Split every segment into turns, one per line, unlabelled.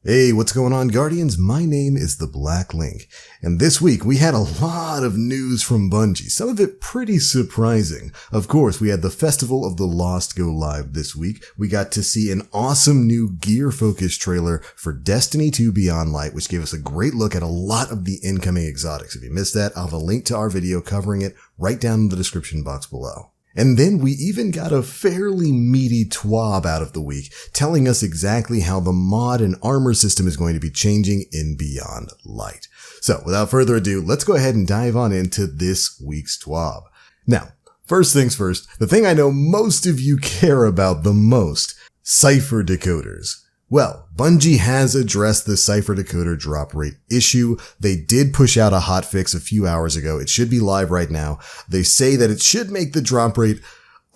Hey, what's going on, Guardians? My name is the Black Link, and this week we had a lot of news from Bungie, some of it pretty surprising. Of course, we had the Festival of the Lost go live this week. We got to see an awesome new gear-focused trailer for Destiny 2 Beyond Light, which gave us a great look at a lot of the incoming exotics. If you missed that, I'll have a link to our video covering it right down in the description box below. And then we even got a fairly meaty TWAB out of the week, telling us exactly how the mod and armor system is going to be changing in Beyond Light. So without further ado, let's go ahead and dive on into this week's TWAB. Now, first things first, the thing I know most of you care about the most, Cipher Decoders. Well, Bungie has addressed the Cipher Decoder drop rate issue. They did push out a hotfix a few hours ago. It should be live right now. They say that it should make the drop rate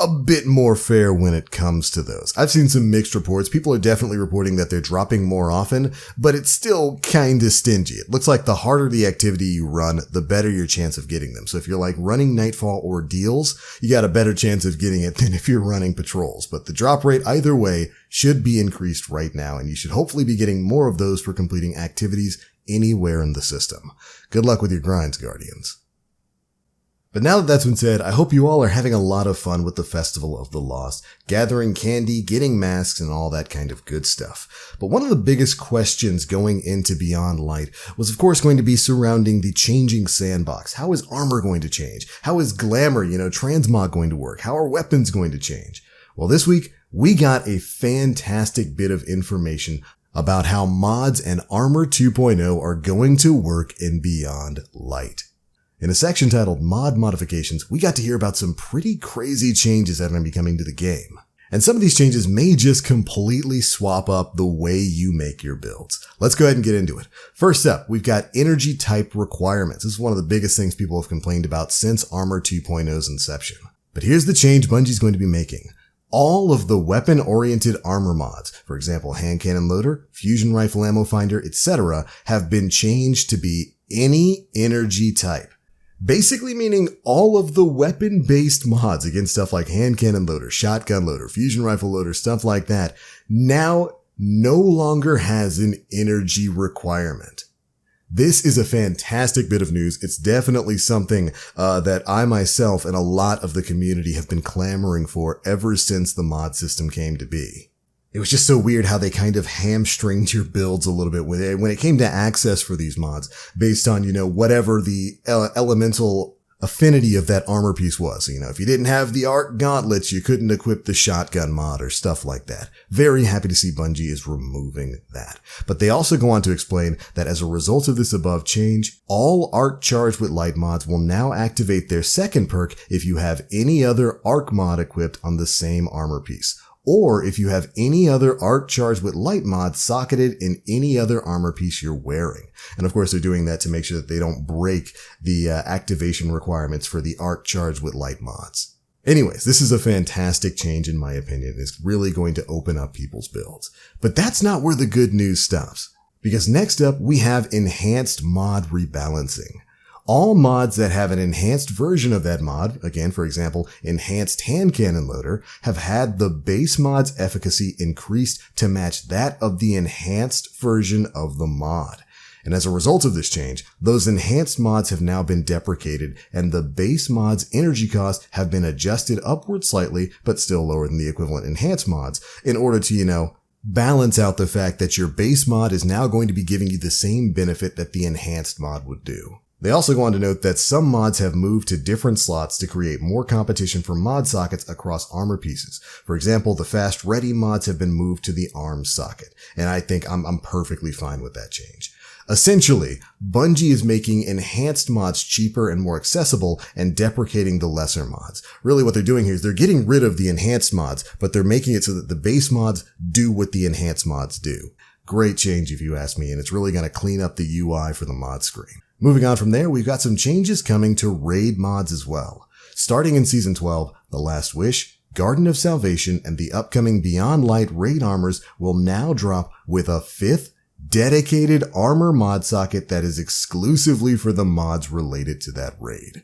a bit more fair when it comes to those. I've seen some mixed reports. People are definitely reporting that they're dropping more often, but it's still kinda stingy. It looks like the harder the activity you run, the better your chance of getting them. So if you're like running Nightfall or Deals, you got a better chance of getting it than if you're running Patrols. But the drop rate either way should be increased right now, and you should hopefully be getting more of those for completing activities anywhere in the system. Good luck with your grinds, Guardians. But now that that's been said, I hope you all are having a lot of fun with the Festival of the Lost, gathering candy, getting masks, and all that kind of good stuff. But one of the biggest questions going into Beyond Light was of course going to be surrounding the changing sandbox. How is armor going to change? How is glamour, transmog going to work? How are weapons going to change? Well, this week, we got a fantastic bit of information about how mods and Armor 2.0 are going to work in Beyond Light. In a section titled Mod Modifications, we got to hear about some pretty crazy changes that are going to be coming to the game. And some of these changes may just completely swap up the way you make your builds. Let's go ahead and get into it. First up, we've got energy type requirements. This is one of the biggest things people have complained about since Armor 2.0's inception. But here's the change Bungie's going to be making. All of the weapon-oriented armor mods, for example, hand cannon loader, fusion rifle ammo finder, etc., have been changed to be any energy type. Basically meaning all of the weapon-based mods against stuff like hand cannon loader, shotgun loader, fusion rifle loader, stuff like that, now no longer has an energy requirement. This is a fantastic bit of news. It's definitely something that I myself and a lot of the community have been clamoring for ever since the mod system came to be. It was just so weird how they kind of hamstringed your builds a little bit when it came to access for these mods based on, whatever the elemental affinity of that armor piece was. So, if you didn't have the arc gauntlets, you couldn't equip the shotgun mod or stuff like that. Very happy to see Bungie is removing that. But they also go on to explain that as a result of this above change, all arc charged with light mods will now activate their second perk if you have any other arc mod equipped on the same armor piece, or if you have any other arc charged with light mod socketed in any other armor piece you're wearing. And of course, they're doing that to make sure that they don't break the activation requirements for the arc charged with light mods. Anyways, this is a fantastic change in my opinion. It's really going to open up people's builds. But that's not where the good news stops, because next up we have enhanced mod rebalancing. All mods that have an enhanced version of that mod, again, for example, enhanced hand cannon loader, have had the base mod's efficacy increased to match that of the enhanced version of the mod. And as a result of this change, those enhanced mods have now been deprecated, and the base mod's energy costs have been adjusted upward slightly, but still lower than the equivalent enhanced mods, in order to, balance out the fact that your base mod is now going to be giving you the same benefit that the enhanced mod would do. They also go on to note that some mods have moved to different slots to create more competition for mod sockets across armor pieces. For example, the fast ready mods have been moved to the arms socket, and I think I'm perfectly fine with that change. Essentially, Bungie is making enhanced mods cheaper and more accessible and deprecating the lesser mods. Really what they're doing here is they're getting rid of the enhanced mods, but they're making it so that the base mods do what the enhanced mods do. Great change if you ask me, and it's really going to clean up the UI for the mod screen. Moving on from there, we've got some changes coming to raid mods as well. Starting in Season 12, The Last Wish, Garden of Salvation, and the upcoming Beyond Light raid armors will now drop with a 5th dedicated armor mod socket that is exclusively for the mods related to that raid.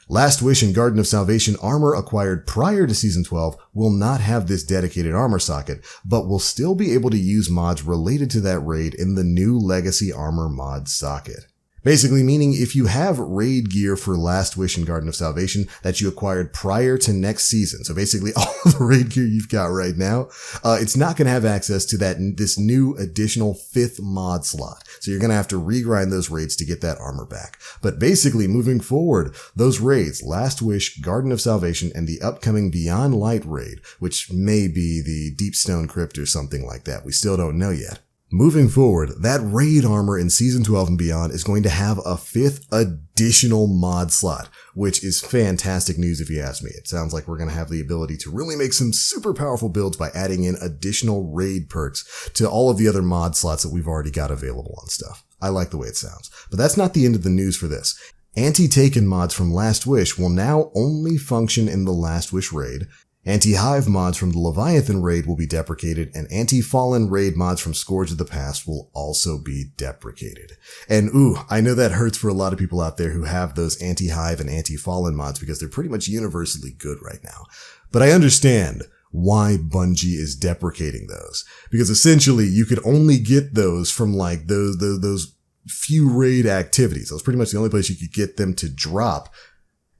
Last Wish and Garden of Salvation armor acquired prior to Season 12 will not have this dedicated armor socket, but will still be able to use mods related to that raid in the new Legacy Armor mod socket. Basically meaning if you have raid gear for Last Wish and Garden of Salvation that you acquired prior to next season, so basically all of the raid gear you've got right now, it's not going to have access to this new additional 5th mod slot. So you're going to have to regrind those raids to get that armor back. But basically moving forward, those raids, Last Wish, Garden of Salvation, and the upcoming Beyond Light raid, which may be the Deepstone Crypt or something like that, we still don't know yet. Moving forward, that raid armor in Season 12 and beyond is going to have a 5th additional mod slot, which is fantastic news if you ask me. It sounds like we're going to have the ability to really make some super powerful builds by adding in additional raid perks to all of the other mod slots that we've already got available on stuff. I like the way it sounds. But that's not the end of the news for this. Anti-Taken mods from Last Wish will now only function in the Last Wish raid. Anti-Hive mods from the Leviathan raid will be deprecated, and Anti-Fallen raid mods from Scourge of the Past will also be deprecated. And I know that hurts for a lot of people out there who have those Anti-Hive and Anti-Fallen mods because they're pretty much universally good right now. But I understand why Bungie is deprecating those. Because essentially you could only get those from like those few raid activities. That was pretty much the only place you could get them to drop.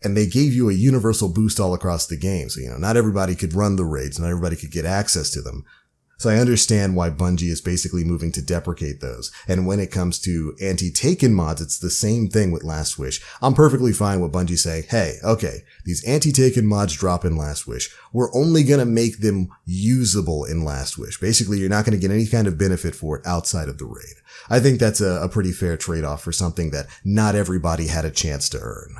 And they gave you a universal boost all across the game. So, not everybody could run the raids, not everybody could get access to them. So I understand why Bungie is basically moving to deprecate those. And when it comes to anti-taken mods, it's the same thing with Last Wish. I'm perfectly fine with Bungie saying, hey, okay, these anti-taken mods drop in Last Wish. We're only going to make them usable in Last Wish. Basically, you're not going to get any kind of benefit for it outside of the raid. I think that's a pretty fair trade-off for something that not everybody had a chance to earn.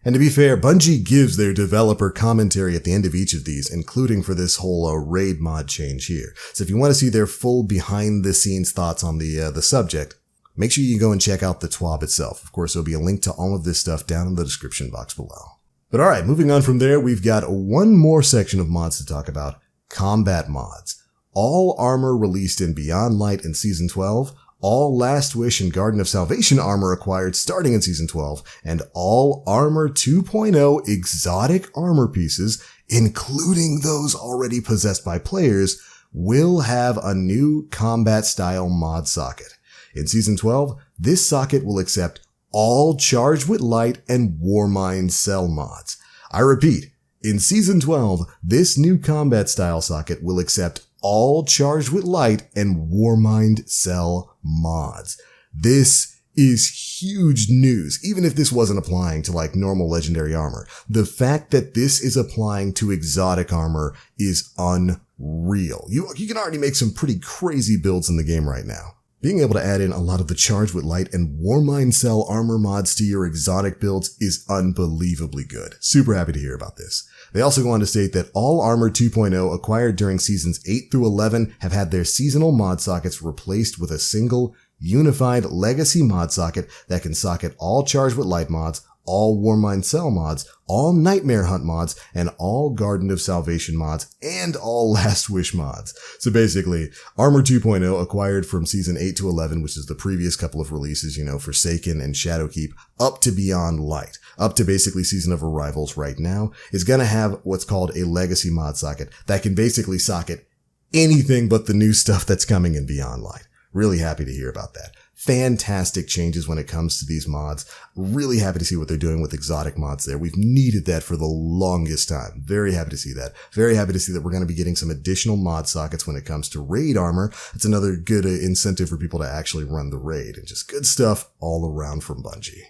And to be fair, Bungie gives their developer commentary at the end of each of these, including for this whole raid mod change here. So if you want to see their full behind-the-scenes thoughts on the subject, make sure you go and check out the TWAB itself. Of course, there'll be a link to all of this stuff down in the description box below. But alright, moving on from there, we've got one more section of mods to talk about, combat mods. All armor released in Beyond Light in Season 12, all Last Wish and Garden of Salvation armor acquired starting in Season 12, and all Armor 2.0 exotic armor pieces, including those already possessed by players, will have a new combat style mod socket. In Season 12, this socket will accept all Charged with Light and Warmind Cell mods. I repeat, in Season 12, this new combat style socket will accept all Charged with Light and Warmind Cell mods. This is huge news, even if this wasn't applying to like normal legendary armor. The fact that this is applying to exotic armor is unreal. You can already make some pretty crazy builds in the game right now. Being able to add in a lot of the Charged with Light and Warmind Cell armor mods to your exotic builds is unbelievably good. Super happy to hear about this. They also go on to state that all Armor 2.0 acquired during Seasons 8 through 11 have had their seasonal mod sockets replaced with a single, unified Legacy mod socket that can socket all Charged with Light mods, all Warmind Cell mods, all Nightmare Hunt mods, and all Garden of Salvation mods, and all Last Wish mods. So basically, Armor 2.0 acquired from Season 8 to 11, which is the previous couple of releases, Forsaken and Shadowkeep, up to Beyond Light, up to basically Season of Arrivals right now, is gonna have what's called a Legacy mod socket that can basically socket anything but the new stuff that's coming in Beyond Light. Really happy to hear about that. Fantastic changes when it comes to these mods. Really happy to see what they're doing with exotic mods there. We've needed that for the longest time. Very happy to see that. Very happy to see that we're going to be getting some additional mod sockets when it comes to raid armor. It's another good incentive for people to actually run the raid, and just good stuff all around from Bungie.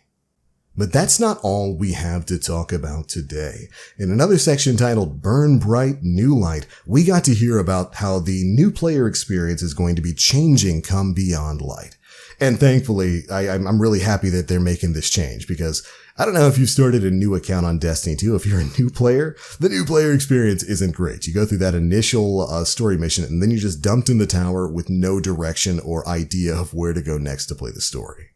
But that's not all we have to talk about today. In another section titled Burn Bright New Light, we got to hear about how the new player experience is going to be changing come Beyond Light. And thankfully, I'm really happy that they're making this change, because I don't know if you've started a new account on Destiny 2. If you're a new player, the new player experience isn't great. You go through that initial story mission, and then you're just dumped in the tower with no direction or idea of where to go next to play the story.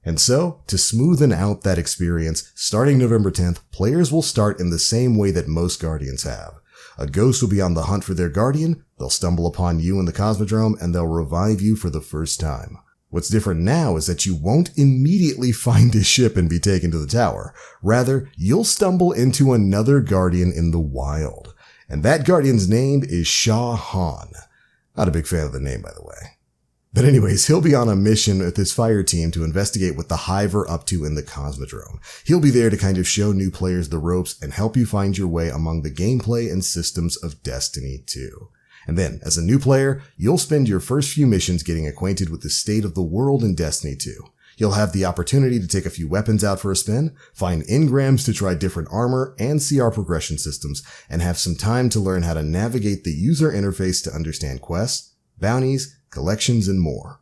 And so, to smoothen out that experience, starting November 10th, players will start in the same way that most Guardians have. A ghost will be on the hunt for their Guardian, they'll stumble upon you in the Cosmodrome, and they'll revive you for the first time. What's different now is that you won't immediately find a ship and be taken to the tower. Rather, you'll stumble into another guardian in the wild. And that guardian's name is Shah Han. Not a big fan of the name, by the way. But anyways, he'll be on a mission with his fire team to investigate what the Hive are up to in the Cosmodrome. He'll be there to kind of show new players the ropes and help you find your way among the gameplay and systems of Destiny 2. And then, as a new player, you'll spend your first few missions getting acquainted with the state of the world in Destiny 2. You'll have the opportunity to take a few weapons out for a spin, find engrams to try different armor, and see our progression systems, and have some time to learn how to navigate the user interface to understand quests, bounties, collections, and more.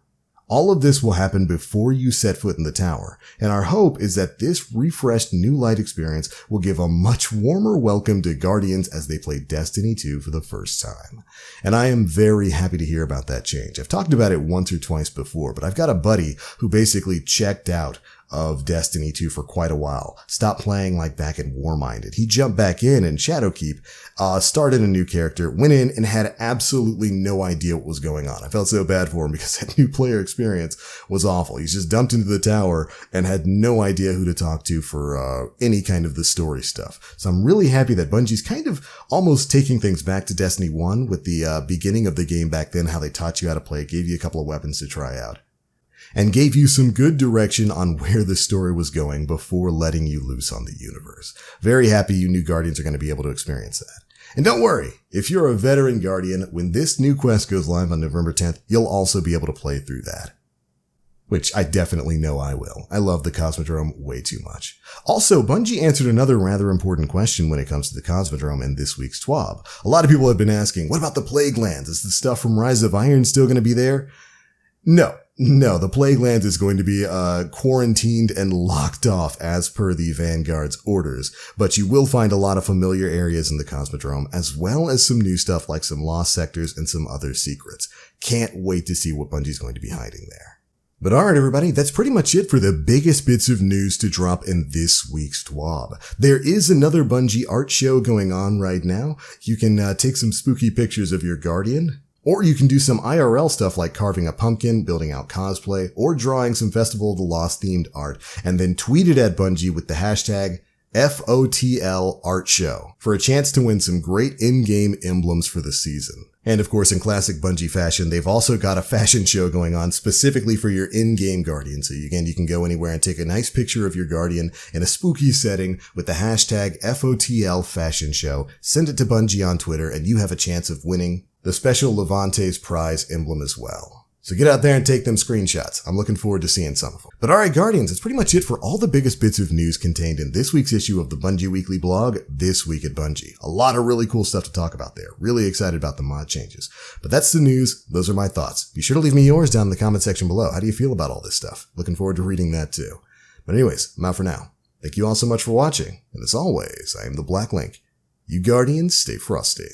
All of this will happen before you set foot in the tower, and our hope is that this refreshed new light experience will give a much warmer welcome to Guardians as they play Destiny 2 for the first time. And I am very happy to hear about that change. I've talked about it once or twice before, but I've got a buddy who basically checked out of Destiny 2 for quite a while. Stopped playing like back in Warminded. He jumped back in and Shadowkeep, started a new character, went in and had absolutely no idea what was going on. I felt so bad for him because that new player experience was awful. He's just dumped into the tower and had no idea who to talk to for any kind of the story stuff. So I'm really happy that Bungie's kind of almost taking things back to Destiny 1 with the beginning of the game back then, how they taught you how to play, gave you a couple of weapons to try out, and gave you some good direction on where the story was going before letting you loose on the universe. Very happy you new Guardians are going to be able to experience that. And don't worry, if you're a veteran Guardian, when this new quest goes live on November 10th, you'll also be able to play through that. Which I definitely know I will. I love the Cosmodrome way too much. Also, Bungie answered another rather important question when it comes to the Cosmodrome in this week's TWAB. A lot of people have been asking, what about the Plague Lands? Is the stuff from Rise of Iron still going to be there? No, the Plague Lands is going to be quarantined and locked off as per the Vanguard's orders, but you will find a lot of familiar areas in the Cosmodrome, as well as some new stuff like some lost sectors and some other secrets. Can't wait to see what Bungie's going to be hiding there. But alright everybody, that's pretty much it for the biggest bits of news to drop in this week's TWAB. There is another Bungee Art Show going on right now. You can take some spooky pictures of your Guardian, or you can do some IRL stuff like carving a pumpkin, building out cosplay, or drawing some Festival of the Lost themed art, and then tweet it at Bungie with the hashtag FOTL Art Show for a chance to win some great in-game emblems for the season. And of course, in classic Bungie fashion, they've also got a fashion show going on specifically for your in-game Guardian. So again, you can go anywhere and take a nice picture of your Guardian in a spooky setting with the hashtag FOTL Fashion Show, send it to Bungie on Twitter, and you have a chance of winning the special Levante's prize emblem as well. So get out there and take them screenshots. I'm looking forward to seeing some of them. But alright Guardians, that's pretty much it for all the biggest bits of news contained in this week's issue of the Bungie Weekly blog, This Week at Bungie. A lot of really cool stuff to talk about there. Really excited about the mod changes. But that's the news. Those are my thoughts. Be sure to leave me yours down in the comment section below. How do you feel about all this stuff? Looking forward to reading that too. But anyways, I'm out for now. Thank you all so much for watching. And as always, I am the Black Link. You Guardians, stay frosty.